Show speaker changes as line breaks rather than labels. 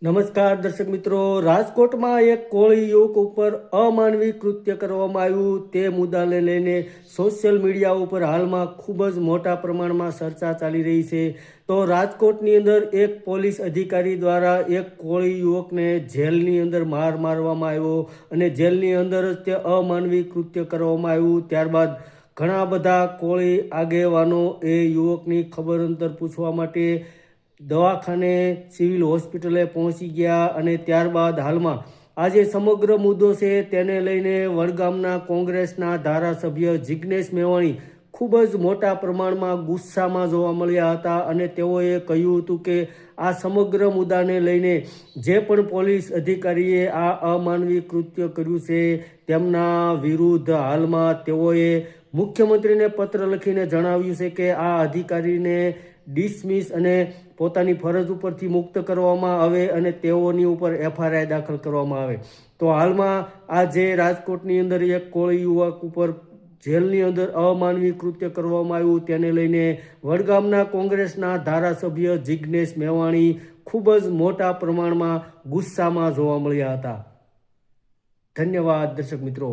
નમસ્કાર દર્શક મિત્રો, રાજકોટમાં એક કોળી યુવક ઉપર અમાનવી કૃત્ય કરવામાં આવ્યું તે મુદ્દાને લઈને સોશિયલ મીડિયા ઉપર હાલમાં ખૂબ જ મોટા પ્રમાણમાં ચર્ચા ચાલી રહી છે. તો રાજકોટની અંદર એક પોલીસ અધિકારી દ્વારા એક કોળી યુવકને જેલની અંદર મારવામાં આવ્યો અને જેલની અંદર જ તે અમાનવી કૃત્ય કરવામાં આવ્યું. ત્યારબાદ ઘણા બધા કોળી આગેવાનો એ યુવકની ખબર અંતર પૂછવા માટે દવાખાને સિવિલ હોસ્પિટલે પહોંચી ગયા અને ત્યારબાદ હાલમાં આજે સમગ્ર મુદ્દો છે તેને લઈને વડગામના કોંગ્રેસના ધારાસભ્ય જિગ્નેશ મેવાણી ખૂબ જ મોટા પ્રમાણમાં ગુસ્સામાં જોવા મળ્યા હતા અને તેઓએ કહ્યું હતું કે આ સમગ્ર મુદ્દાને લઈને જે પણ પોલીસ અધિકારીએ આ અમાનવી કૃત્ય કર્યું છે તેમના વિરુદ્ધ હાલમાં તેઓએ મુખ્યમંત્રીને પત્ર લખીને જણાવ્યું છે કે આ અધિકારીને ડિસમિસ અને પોતાની ફરજ ઉપરથી મુક્ત કરવામાં આવે અને તેઓની ઉપર એફઆઈઆર દાખલ કરવામાં આવે. તો હાલમાં આજે રાજકોટની અંદર એક કોળી યુવક ઉપર જેલની અંદર અમાનવી કૃત્ય કરવામાં આવ્યું તેને લઈને વડગામના કોંગ્રેસના ધારાસભ્ય જિગ્નેશ મેવાણી ખૂબ જ મોટા પ્રમાણમાં ગુસ્સામાં જોવા મળ્યા હતા. ધન્યવાદ દર્શક મિત્રો.